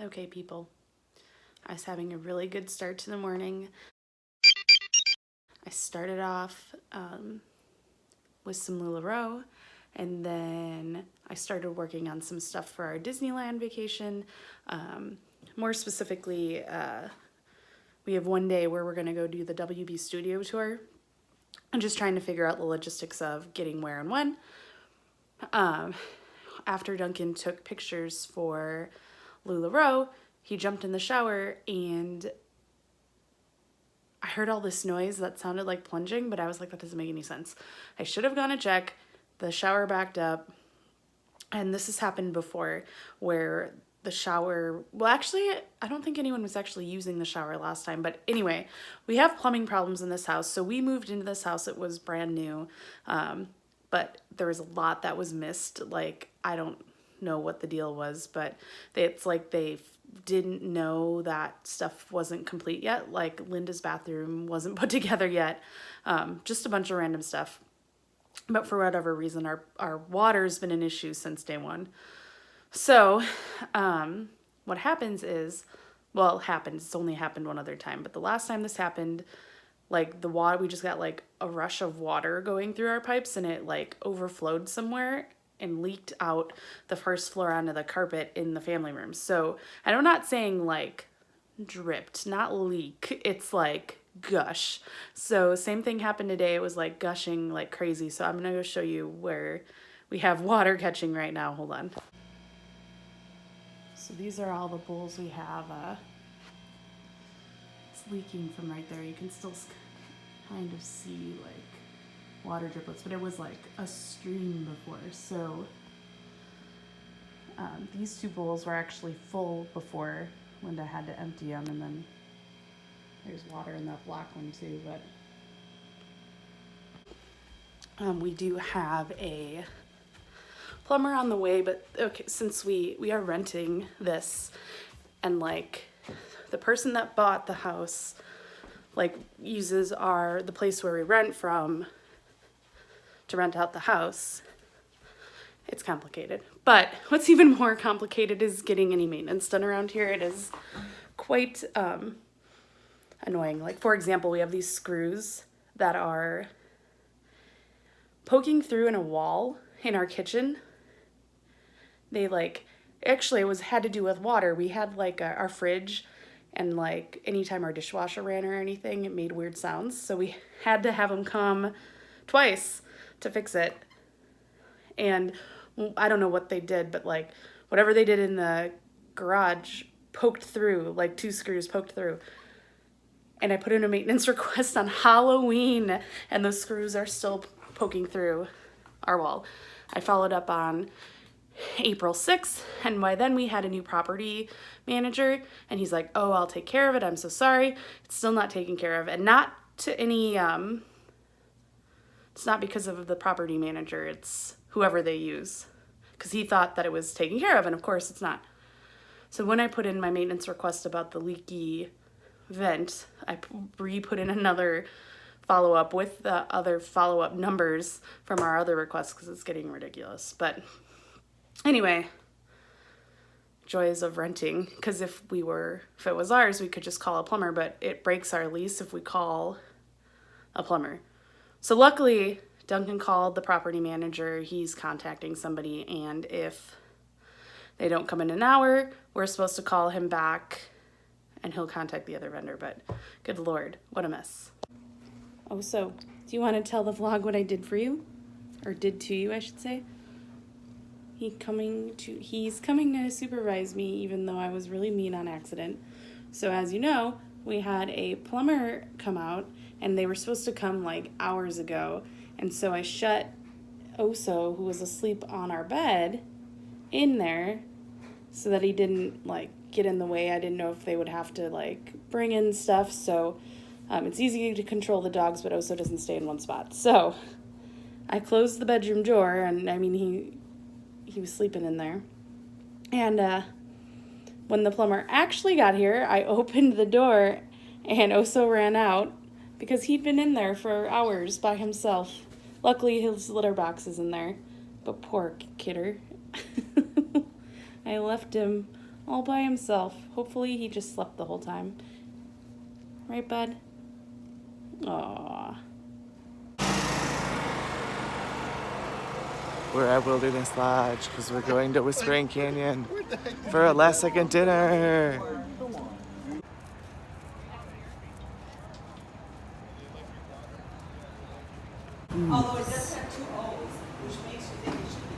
Okay, people, I was having a really good start to the morning. I started off with some LuLaRoe, and then I started working on some stuff for our Disneyland vacation. More specifically, we have one day where we're going to go do the WB Studio Tour. I'm just trying to figure out the logistics of getting where and when. After Duncan took pictures for LuLaRoe, he jumped in the shower and I heard all this noise that sounded like plunging, but I was like, that doesn't make any sense. I should have gone to check. The shower backed up. And this has happened before where the shower, well, actually, I don't think anyone was actually using the shower last time. But anyway, we have plumbing problems in this house. So we moved into this house. It was brand new. But there was a lot that was missed. Like, I don't know what the deal was, but it's like they didn't know that stuff wasn't complete yet. Like Linda's bathroom wasn't put together yet. Just a bunch of random stuff. But for whatever reason, our water's been an issue since day one. So what happens is, well, it happened. It's only happened one other time. But the last time this happened, like the water, we just got like a rush of water going through our pipes and it like overflowed somewhere and leaked out the first floor onto the carpet in the family room. So I'm not saying like dripped, not leak. It's like gush. So same thing happened today. It was like gushing like crazy. So I'm gonna go show you where we have water catching right now. Hold on. So these are all the bowls we have. It's leaking from right there. You can still kind of see like water driplets, but it was like a stream before. So these two bowls were actually full before Linda had to empty them, and then there's water in that black one too. But we do have a plumber on the way, but okay, since we are renting this, and like the person that bought the house like uses the place where we rent from to rent out the house, it's complicated. But what's even more complicated is getting any maintenance done around here. It is quite annoying. Like, for example, we have these screws that are poking through in a wall in our kitchen. They like, actually it had to do with water. We had like our fridge, and like anytime our dishwasher ran or anything, it made weird sounds. So we had to have them come twice to fix it. And I don't know what they did, but like whatever they did in the garage poked through, like two screws poked through. And I put in a maintenance request on Halloween, and those screws are still poking through our wall. I followed up on April 6th, and by then we had a new property manager, and he's like, oh, I'll take care of it. I'm so sorry. It's still not taken care of. And not to any, it's not because of the property manager. It's whoever they use, because he thought that it was taken care of, and of course it's not. So when I put in my maintenance request about the leaky vent, I put in another follow-up with the other follow-up numbers from our other requests, because it's getting ridiculous. But anyway, joys of renting, because if it was ours, we could just call a plumber, but it breaks our lease if we call a plumber. So luckily, Duncan called the property manager. He's contacting somebody, and if they don't come in an hour, we're supposed to call him back, and he'll contact the other vendor. But good Lord, what a mess. Oh, so do you want to tell the vlog what I did for you? Or did to you, I should say. He's coming to supervise me, even though I was really mean on accident. So as you know, we had a plumber come out, and they were supposed to come like hours ago. And so I shut Oso, who was asleep on our bed, in there so that he didn't like get in the way. I didn't know if they would have to like bring in stuff. So it's easy to control the dogs, but Oso doesn't stay in one spot. So I closed the bedroom door, and I mean, he was sleeping in there. And when the plumber actually got here, I opened the door, and Oso ran out because he'd been in there for hours by himself. Luckily, his litter box is in there, but poor kidder. I left him all by himself. Hopefully he just slept the whole time. Right, bud? Aww. We're at Wilderness Lodge because we're going to Whispering Canyon for a last second dinner. Although it does have two O's, which makes you think it should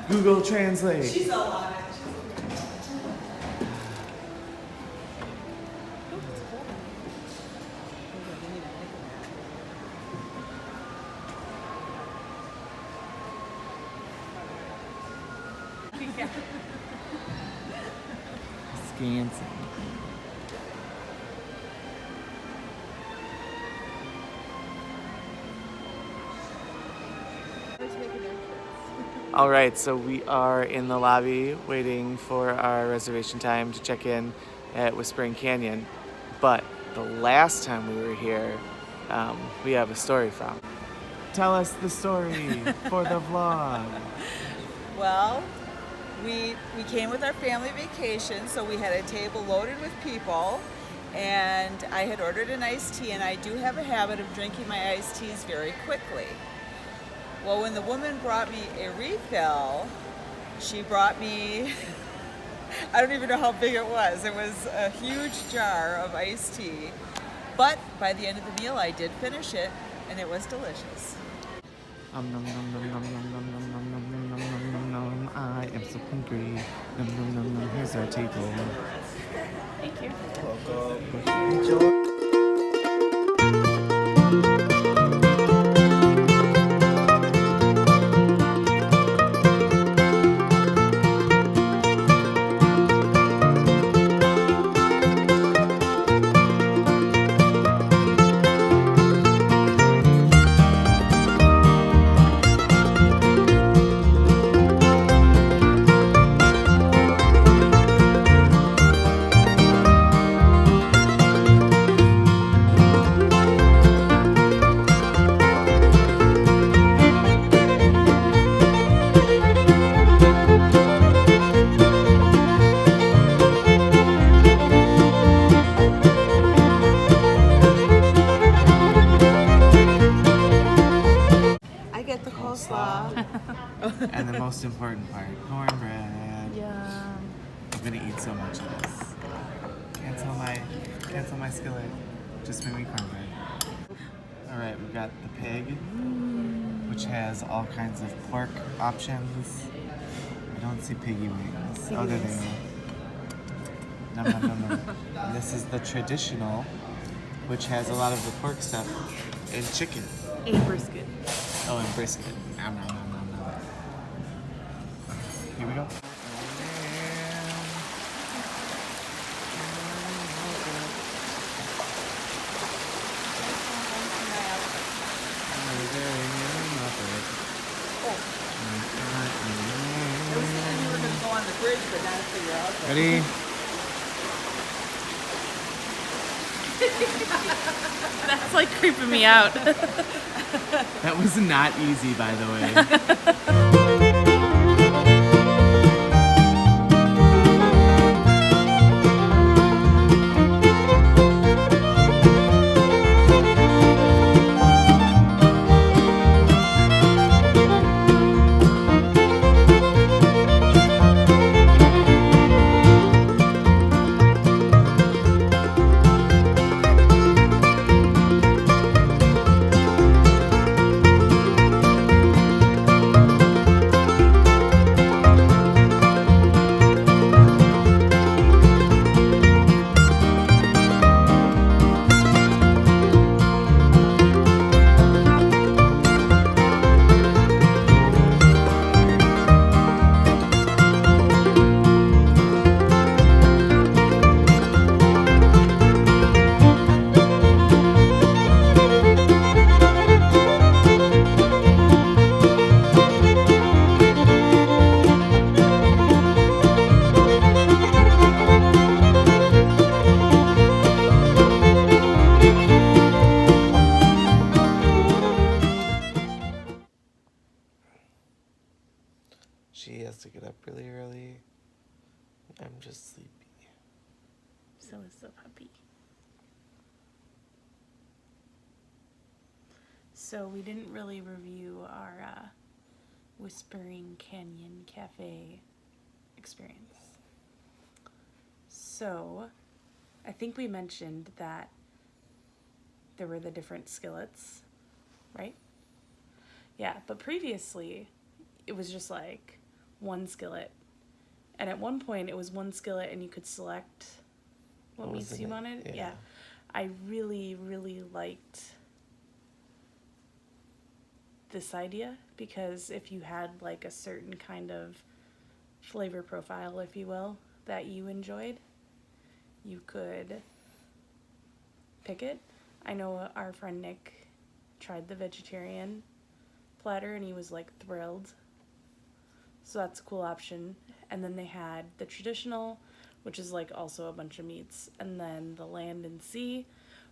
be Google Translate. She's all on it. Scansing. All right, so we are in the lobby waiting for our reservation time to check in at Whispering Canyon. But the last time we were here, we have a story from. Tell us the story for the vlog. Well, we came with our family vacation, so we had a table loaded with people, and I had ordered an iced tea, and I do have a habit of drinking my iced teas very quickly. Well, when the woman brought me a refill, she brought me, I don't even know how big it was. It was a huge jar of iced tea. But by the end of the meal, I did finish it, and it was delicious. Nom, nom, nom, nom, nom, nom, nom, nom, nom, nom, nom, nom, nom, nom. I am so hungry. Nom, nom, nom, nom. Here's our table. Thank you. Enjoy. And the most important part, cornbread. Yum. I'm gonna eat so much of this. Cancel my skillet. Just bring me cornbread. All right, we've got the pig, which has all kinds of pork options. I don't see piggy wings. Oh, there they are. Nom, nom, nom, nom. And this is the traditional, which has a lot of the pork stuff and chicken. And brisket. Oh, and brisket. Nom, nom, nom, nom, nom. Here we go. Ready? That's like creeping me out. That was not easy, by the way. She has to get up really early. I'm just sleepy. So is the puppy. So we didn't really review our Whispering Canyon Cafe experience. So I think we mentioned that there were the different skillets, right? Yeah, but previously it was just like one skillet. And at one point it was one skillet and you could select what meats you wanted. Yeah. I really, really liked this idea because if you had like a certain kind of flavor profile, if you will, that you enjoyed, you could pick it. I know our friend Nick tried the vegetarian platter and he was like thrilled. So that's a cool option. And then they had the traditional, which is like also a bunch of meats, and then the land and sea,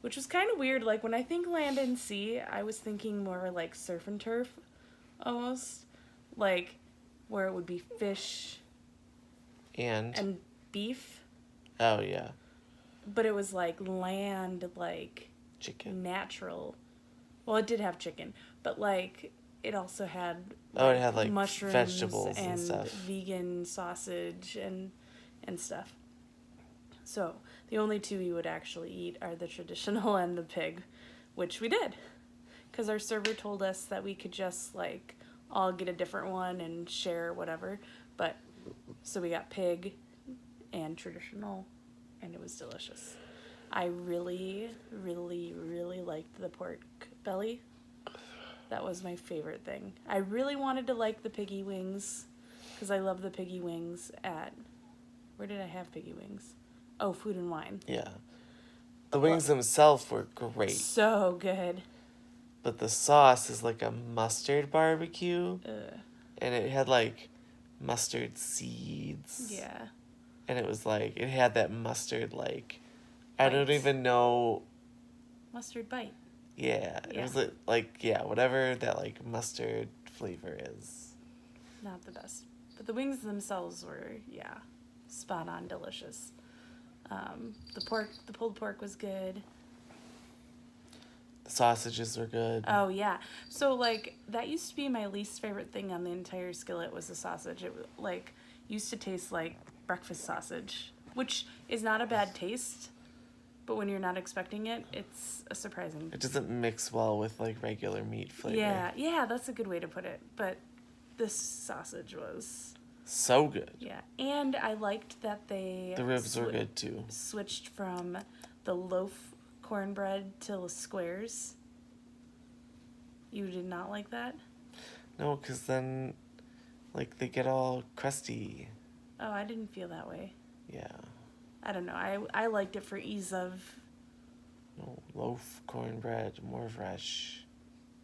which was kind of weird. Like when I think land and sea, I was thinking more like surf and turf almost, like where it would be fish and beef. Oh yeah. But it was like land, like chicken, natural. Well, it did have chicken, but like it also had it had like mushrooms vegetables and stuff, vegan sausage and stuff. So the only two we would actually eat are the traditional and the pig, which we did, because our server told us that we could just like all get a different one and share whatever. But so we got pig and traditional, and it was delicious. I really, really, really liked the pork belly. That was my favorite thing. I really wanted to like the piggy wings, because I love the piggy wings at... Where did I have piggy wings? Oh, Food and Wine. Yeah. The wings themselves were great. So good. But the sauce is like a mustard barbecue. And it had like mustard seeds. Yeah. And it was like, it had that mustard like... Bite. I don't even know... Mustard bite. Yeah. It was like, whatever that like mustard flavor is. Not the best. But the wings themselves were, spot on delicious. The pulled pork was good. The sausages were good. Oh, yeah. So, like, that used to be my least favorite thing on the entire skillet was the sausage. It, like, used to taste like breakfast sausage, which is not a bad taste, but when you're not expecting it, it's a surprising... It doesn't mix well with, like, regular meat flavor. Yeah, that's a good way to put it. But this sausage was... so good. Yeah, and I liked that they... The ribs were good, too. Switched from the loaf cornbread to squares. You did not like that? No, because then, like, they get all crusty. Oh, I didn't feel that way. Yeah. I don't know. I liked it for ease of... No, loaf, cornbread, more fresh.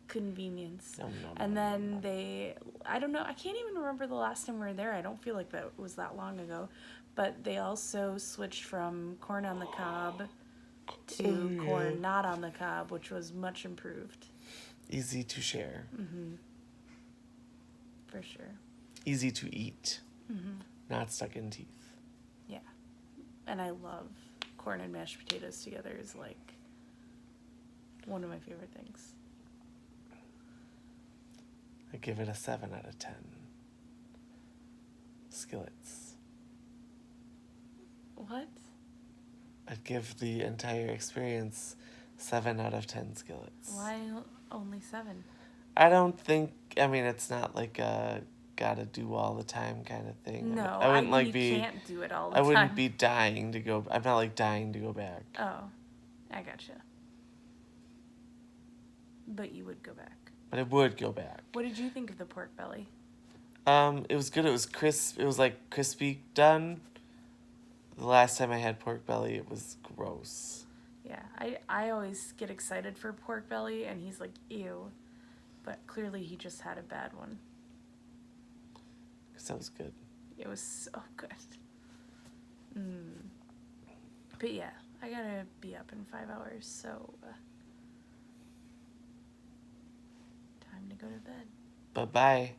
Convenience. No. And then they... I don't know. I can't even remember the last time we were there. I don't feel like that was that long ago. But they also switched from corn on the cob to corn not on the cob, which was much improved. Easy to share. Mm-hmm. For sure. Easy to eat. Mm-hmm. Not stuck in teeth. Yeah. And I love corn and mashed potatoes together is like one of my favorite things. I give it a 7 out of 10. Skillets. What? I'd give the entire experience 7 out of 10 skillets. Why only 7? I don't think, I mean, it's not like a gotta do all the time kind of thing. No, I wouldn't like you can't do it all the I time. wouldn't be dying to go, I'm not like dying to go back. Oh, I gotcha. But you would go back. But I would go back. What did you think of the pork belly? It was good. It was crisp. It was like crispy done. The last time I had pork belly, it was gross. Yeah, I always get excited for pork belly, and he's like, ew. But clearly he just had a bad one. Because that was good. It was so good. But yeah, I gotta be up in 5 hours, so time to go to bed. Bye-bye.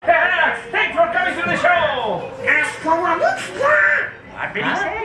Thanks for coming the show. Ask for a look. What did he say?